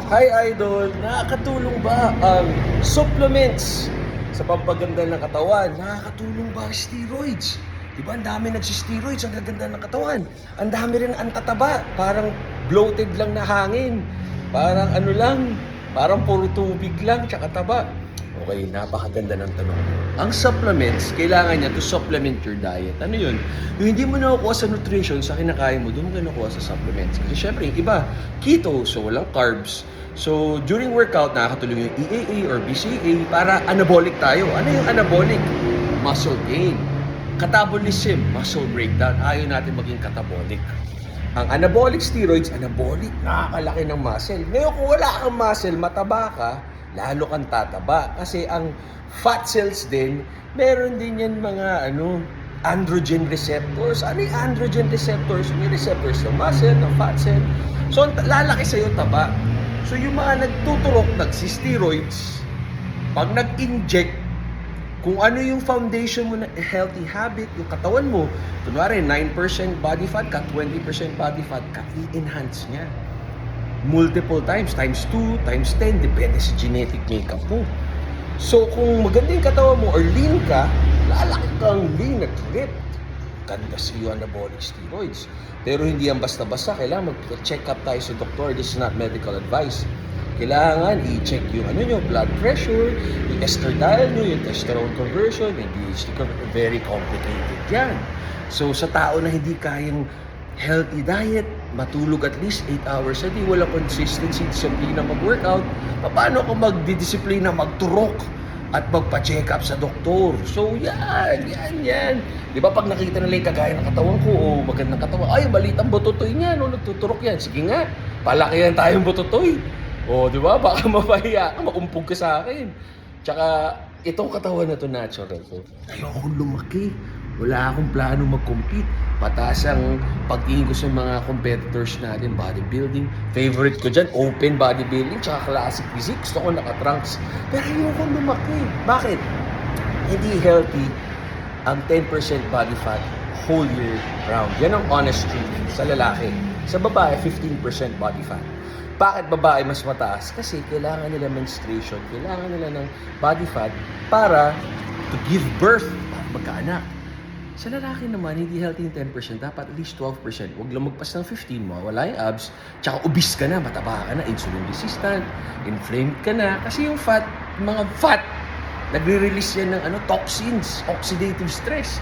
Hi Idol! Nakakatulong ba ang supplements sa pampaganda ng katawan? Nakakatulong ba ang steroids? Diba ang dami nagsisteroids, ang gaganda ng katawan. Ang dami rin ang tataba, parang bloated lang na hangin. Parang ano lang, parang puro tubig lang, tsaka taba. Okay, napakaganda ng tanong. Ang supplements, kailangan niya to supplement your diet. Ano yun? Yung hindi mo nakukuha sa nutrition, sa kinakain mo, doon mo nakukuha sa supplements. Kasi syempre, yung iba, keto, so walang carbs. So, during workout, nakakatulong yung EAA or BCA para anabolic tayo. Ano yung anabolic? Muscle gain. Catabolism, muscle breakdown. Ayaw natin maging catabolic. Ang anabolic steroids, anabolic, nakakalaki ng muscle. Ngayon, kung wala kang muscle, mataba ka, lalo kang tataba. Kasi ang fat cells din, meron din yan mga androgen receptors. Ano yung androgen receptors? May receptors ng muscle, ng fat cell. So, lalaki sa'yo taba. So, yung mga nagtuturok, nagsisteroids, pag nag-inject, kung ano yung foundation mo na healthy habit, yung katawan mo, kunwari 9% body fat ka, 20% body fat ka, i-enhance niya. Multiple times, times 2, times 10, depende sa genetic makeup mo. So, kung maganda yung katawan mo or lean ka, lalaki kang lean at ripped. Ganda sa iyo anabolic steroids. Pero hindi yan basta-basta. Kailangan mag-check up tayo sa doktor. This is not medical advice. Kailangan i-check yung blood pressure, yung estradiol nyo, yung testosterone conversion, yung DHT conversion. Very complicated yan. So, sa tao na hindi kayang healthy diet, matulog at least 8 hours a day, wala consistency, disiplina mag-workout, paano kung magdidisiplina, magturok at magpa-check up sa doktor? So, yan. Di ba pag nakita nila yung kagaya ng katawan ko, o magandang katawan, ay, balitang butotoy niya, nagtuturok yan. Sige nga, palakihan tayong butotoy. O, di ba? Baka mapahiya ka, maumpog ka sa akin. Tsaka, itong katawan na to natural ko. Ayokong lumaki. Wala akong plano mag-compete. Pataas ang pagtingin ko sa mga competitors natin, bodybuilding. Favorite ko dyan, open bodybuilding, tsaka classic physique. Gusto ko naka-trunks. Pero ayokong lumaki. Bakit? Hindi healthy ang 10% body fat whole year round. Yan ang honest truth sa lalaki. Sa babae, 15% body fat. Bakit babae mas mataas? Kasi kailangan nila menstruation, kailangan nila ng body fat para to give birth, para magkaanak. Sa lalaki naman, hindi healthy yung 10%, dapat at least 12%. Huwag lang magpas ng 15, mawala yung abs, tsaka obese ka na, mataba ka na, insulin resistant, inflamed ka na. Kasi yung fat, mga fat, nagre-release yan ng toxins, oxidative stress.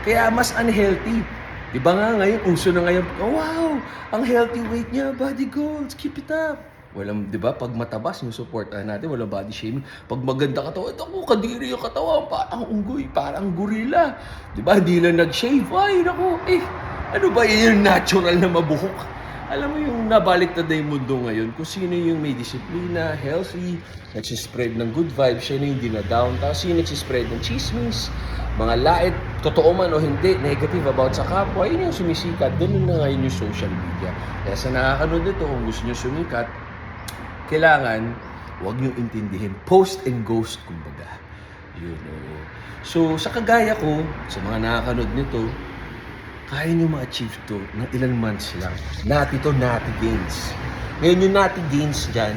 Kaya mas unhealthy. Di ba nga ngayon, uso na ngayon, oh, wow, ang healthy weight niya, body goals, keep it up. Walang, di ba, pag matabas, yung supportahan natin, walang body shaming. Pag maganda katawan, ito ko, kadiri yung katawan, parang unggoy, parang gorilla. Di ba, hindi lang nag-shave, ay, naku, ano ba yun, yung natural na mabuhok? Alam mo yung nabaliktad na yung mundo ngayon, kung sino yung may disiplina, healthy, nagsispread ng good vibes, siya na yung dinadown, tapos yung nagsispread ng chismis, mga lait, totoo man o hindi, negative about sa kapwa, yun yung sumisikat. Ganun na ngayon yung social media. Kaya sa nakakanood nito, kung gusto nyo sumikat, kailangan, huwag nyo intindihin. Post and ghost, kumbaga. Yun, So, sa kagaya ko, sa mga nakakanood nito, kaya nyo ma-achieve to ng ilang months lang. Nati gains. Ngayon yung nati gains dyan,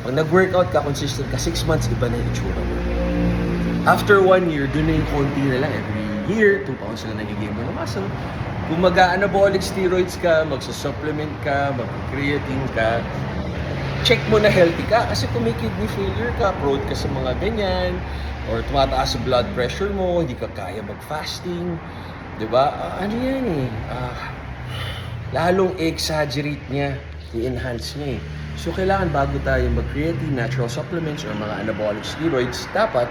pag nag-workout ka, consistent ka, 6 months, iba na yung itsura mo. After 1 year, doon na yung konti na lang. Every year, 2 pounds na nagigame mo ng muscle. Kung mag-anabolic steroids ka, magsa-supplement ka, mag-creatine ka, check mo na healthy ka. Kasi kung may kidney failure ka, prone ka sa mga ganyan, or tumataas sa blood pressure mo, hindi ka kaya mag-fasting, diba? Ano yan lalong exaggerate niya, i-enhance niya So, kailangan bago tayo mag-creatine, natural supplements, or mga anabolic steroids, dapat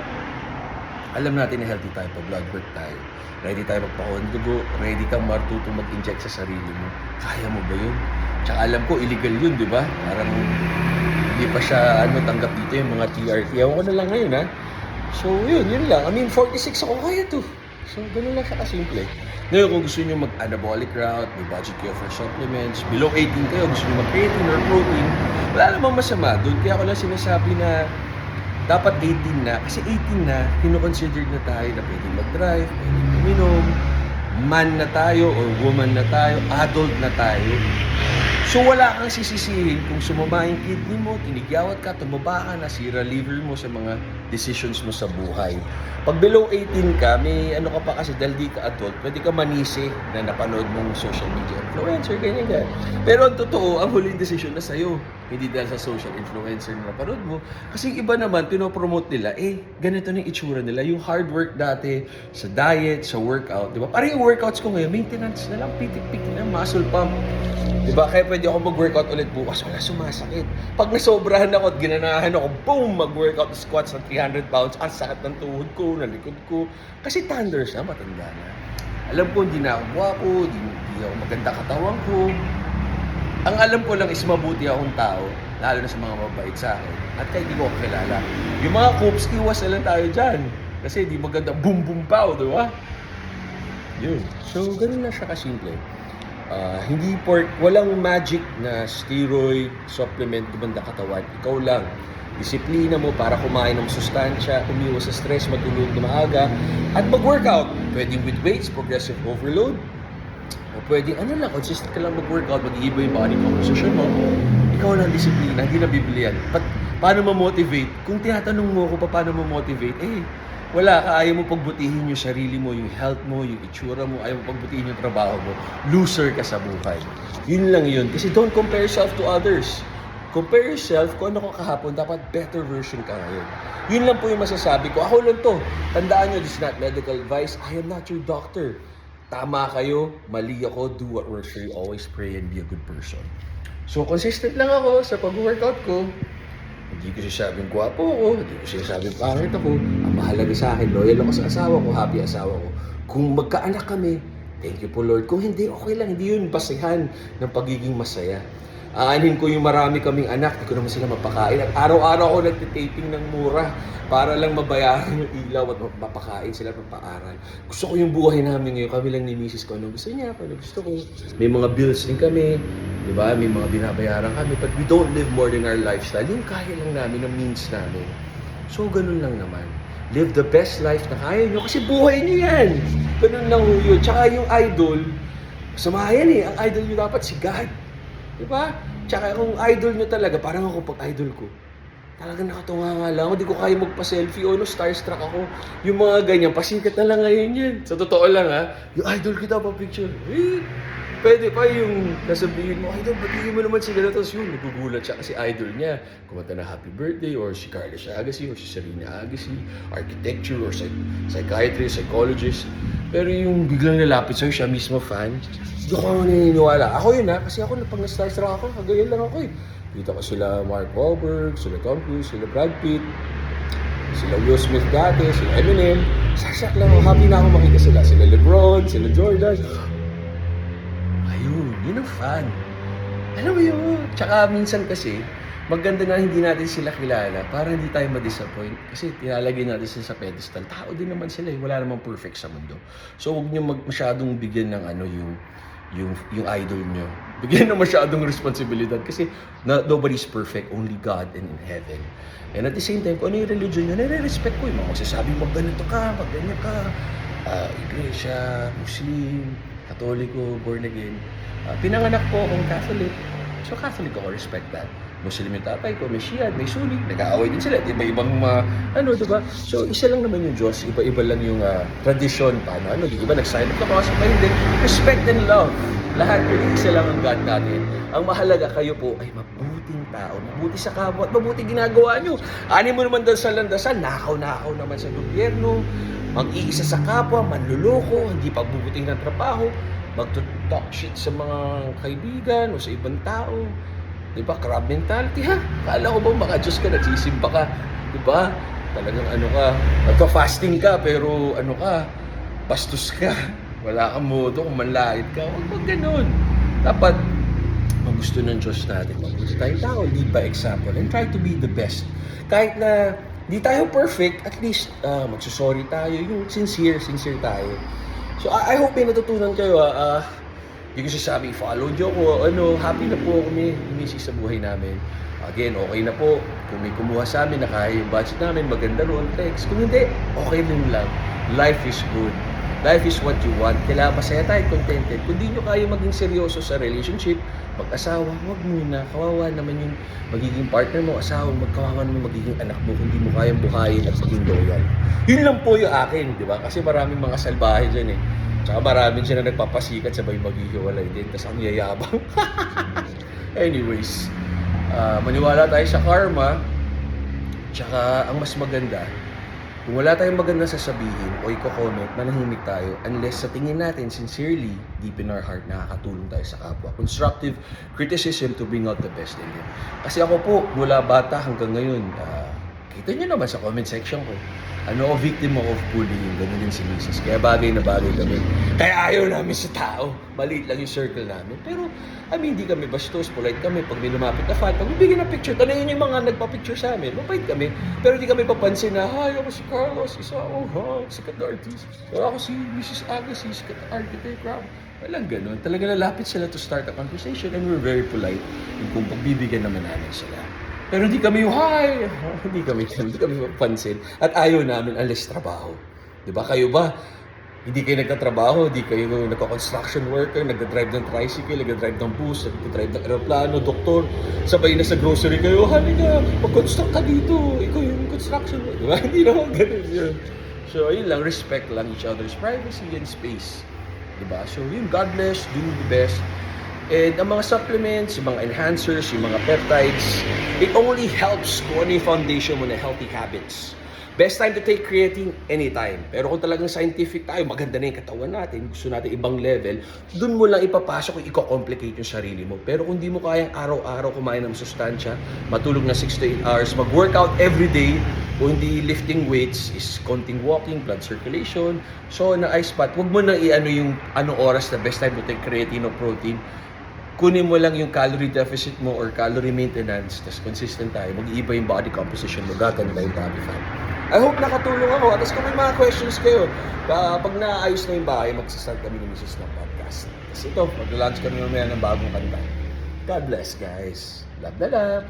alam natin na healthy tayo, pa-blood work tayo. Ready tayo magpakuha ng dugo, ready kang marututong mag-inject sa sarili mo. Kaya mo ba yun? Tsaka alam ko, illegal yun, di ba? Parang hindi pa siya tanggap dito yung mga TRT. Ewan ko na lang ngayon, ha? So, yun lang. I mean, 46 ako, kaya to. So, ganun lang siya kasimple. Ngayon, kung gusto nyo mag-anabolic route, may budget kayo for supplements, below 18 kayo, gusto nyo mag-creatine or protein, wala namang masama doon. Kaya ako lang sinasabi na dapat 18 na. Kasi 18 na, kino-consider na tayo na pwedeng mag-drive, pwedeng uminom, man na tayo or woman na tayo, adult na tayo. So wala kang sisisihin kung sumama yung kidney mo, tinigyawat ka, tumaba ka, nasira liver mo sa mga decisions mo sa buhay. Pag below 18 ka, may ano ka pa kasi dahil di ka adult, pwede ka manisi na napanood mong social media influencer, ganyan. Pero ang totoo, ang huling decision na sa'yo. Hindi dahil sa social influencer na napanood mo. Kasi yung iba naman, pinopromote nila, ganito na yung itsura nila. Yung hard work dati, sa diet, sa workout, di ba? Parang yung workouts ko ngayon, maintenance na lang, pitik-pitik na, muscle pump. Diba? Kaya pwede ako mag-workout ulit bukas, wala sumasakit. Pag nasobrahan ako at ginanahan ako, boom! Mag-workout squats ng 300 pounds, ang sakit ng tuhod ko, ng likod ko. Kasi thunders na, matanda na. Alam ko, hindi na ako guwapo, hindi ako maganda katawan ko. Ang alam ko lang is mabuti akong tao, lalo na sa mga mabait sa akin. At kahit di ko ako kilala. Yung mga coops, iwas na lang tayo dyan. Kasi di maganda, boom-boom pow, di ba? Yun. So, ganun na siya kasimple. Walang magic na steroid, supplement, gumanda katawan. Ikaw lang. Disiplina mo para kumain ng sustansya, umiwas sa stress, matulog na maaga, at mag-workout. Pwedeng with weights, progressive overload. O pwedeng consistent ka lang mag-workout, mag-iiba yung body composition mo. Ikaw lang disiplina, hindi na bibili yan. Paano ma-motivate? Kung tinatanong mo ko paano ma-motivate, wala ka, ayaw mo pagbutihin yung sarili mo, yung health mo, yung itsura mo, ayaw mo pagbutihin yung trabaho mo, loser ka sa buhay. Yun lang yun. Kasi don't compare yourself to others. Compare yourself kung ano ka kahapon, dapat better version ka ngayon. Yun lang po yung masasabi ko. Ako lang to. Tandaan nyo, this is not medical advice. I am not your doctor. Tama kayo, mali ako, do what works for you. Always pray and be a good person. So, consistent lang ako sa pag-workout ko. Hindi ko sinasabing gwapo ako, hindi ko sinasabing pangit ako. Ang mahalaga sa akin, loyal ako sa asawa ko, happy asawa ko. Kung magkaanak kami, thank you po Lord. Kung hindi, okay lang. Hindi yun basihan ng pagiging masaya. Aanin ko yung marami kaming anak, di ko naman sila mapakain. At araw-araw ako nagtitaping ng mura para lang mabayaran yung ilaw at mapakain sila ng paaral. Gusto ko yung buhay namin ngayon. Kami lang ni Mrs. ko, ano gusto niya, ano gusto ko. May mga bills din kami, di ba? May mga binabayaran kami. But we don't live more than our lifestyle. Yung kaya lang namin, ang means namin. So, ganun lang naman. Live the best life na kaya nyo kasi buhay nyo yan. Ganun lang yun. Tsaka yung idol, masama yan Ang idol nyo dapat si God. Diba? Tsaka kung idol nyo talaga, parang ako pag idol ko, talagang nakatunga nga lang ako, di ko kaya magpa-selfie o starstruck ako. Yung mga ganyan, pasikat na lang ngayon yan. Sa totoo lang yung idol kita pa picture. Pwede pa yung nasabihin mo, idol, batiin mo naman si ganito. Tapos yun, nagugulat siya kasi idol niya. Kumanta na happy birthday, or si Carla Agassi, or si Serena Agassi, architecture, or psychiatrist, psychologist. Pero yung biglang nalapit sa'yo, siya mismo fan, hindi ko naniniwala. Ako yun kasi ako pag na-starstruck ako, kagayan lang ako Kita ko sila Mark Wahlberg, sila Tom Cruise, sila Brad Pitt, sila Will Smith dati, sila Eminem. Starstruck lang ako, happy na ako makita sila. Sila LeBron, sila Jordan. Ayun, yun ang fan. Alam mo yun? Tsaka minsan kasi, maganda na hindi natin sila kilala para hindi tayo ma-disappoint. Kasi tinalagay natin sila sa pedestal. Tao din naman sila Wala namang perfect sa mundo. So huwag niyo masyadong bigyan ng yung idol nyo. Bigyan ng masyadong responsibilidad kasi nobody's perfect, only God and in heaven. And at the same time, kung ano yung religion nyo, nire-respect ko yung mga magsasabing ganito ka, ganyan ka. Iglesia, Muslim, Katoliko, born again. Pinanganak po akong Catholic. So Catholic ako, respect that. Muslim yung tatay ko, may Shia, may Sunni, nag-aaway din sila, iba-ibang diba? So, isa lang naman yung Diyos, iba-iba lang yung tradition, paano, di ba, nag-sign up ka pa, pa hindi, respect and love. Lahat yun, isa lang ang God natin. Ang mahalaga kayo po ay mabuting tao, mabuti sa kapwa, at mabuting ginagawa nyo. Ani mo naman doon sa landasan, nakaw-nakaw naman sa gobyerno, mag-iisa sa kapwa, manluloko, hindi pagbubuting ng trabaho, mag-talk shit sa mga kaibigan o sa ibang tao. Diba? Crab mentality Kala ko ba maka-Diyos ka, nagsisimba ka. Diba? Talagang nagka-fasting ka, pero bastos ka. Wala kang modo, kung manlait ka. Huwag ganun. Dapat magusto ng Diyos natin. Mabuti tayong tao, lead by example, and try to be the best. Kahit na di tayo perfect, at least magsusorry tayo, yung sincere tayo. So I hope may natutunan kayo. Hindi ko sasabi, follow nyo ko, happy na po kami, Mrs. sa buhay namin. Again, okay na po. Kung may kumuha sa amin, nakaya yung budget namin, maganda roon, text. Kung hindi, okay din lang. Life is good. Life is what you want. Kailangan masaya tayo, contented. Kung di nyo kaya maging seryoso sa relationship, Mag-asawa, huwag muna. Kawawa naman yung magiging partner mo, asawa, magkawawa naman magiging anak mo kung di mo kayang buhayin at maging loyal. Yun lang po yung akin, di ba? Kasi maraming mga salbahe dyan eh. Tsaka maraming dyan na nagpapasikat sabay maghihiwalay din. Tapos ang yayabang. Anyways, maniwala tayo sa karma. Tsaka ang mas maganda, kung wala tayong magandang sasabihin o i-comment, manahimik tayo unless sa tingin natin, sincerely, deep in our heart, nakakatulong tayo sa kapwa. Constructive criticism to bring out the best in them. Kasi ako po, mula bata hanggang ngayon, kita nyo naman sa comment section ko, ano, victim of bullying, ganun din si Mrs. Kaya bagay na bagay kami. Kaya ayaw namin sa tao. Maliit lang yung circle namin. Pero, hindi kami bastos, polite kami. Pag may lumapit na fan, pag bibigyan ng picture, tanongin yung mga nagpa-picture sa amin, mapait kami. Pero hindi kami papansin na, hi, ako si Carlos, isa ako, sikat na artist. O ako si Mrs. Agassi, sikat na architect. Walang ganun. Talaga lalapit sila to start a conversation and we're very polite kung pagbibigyan naman namin sila. Pero hindi kami yung hi, hindi kami mapansin. At ayaw namin alis trabaho. Diba? Kayo ba? Hindi kayo nagtatrabaho, hindi kayo nagka-construction worker, nagdadrive ng tricycle, nagdadrive ng bus, nagdadrive ng aeroplano, doktor, sabay na sa grocery kayo, halika, mag-construct ka dito, ikaw yung construction worker. Diba? Hindi naman ganun yun. So, yun lang, respect lang each other's privacy and space. Diba? So, yun, God bless, do the best. And ang mga supplements, yung mga enhancers, yung mga peptides, it only helps kung ano yung foundation mo na healthy habits. Best time to take creatine anytime. Pero kung talagang scientific tayo, maganda na yung katawan natin, gusto natin ibang level, dun mo lang ipapasok kung i-complicate yung sarili mo. Pero kung di mo kayang araw-araw kumain ng sustansya, matulog na 6 to 8 hours, mag-workout every day, kung hindi lifting weights, is konting walking, blood circulation, so na ice bath, huwag mo na i-ano yung anong oras na best time to take creatine o protein. Kunin mo lang yung calorie deficit mo or calorie maintenance, tapos consistent tayo, mag-iiba yung body composition mo, gaganda yung body fat. I hope nakatulong ako. At kung may mga questions kayo, pag naayos na yung bahay, magsastart kami ng Mrs. ng podcast. Tapos ito, mag-launch kami mamaya ng bagong kanta. God bless, guys. Love na love.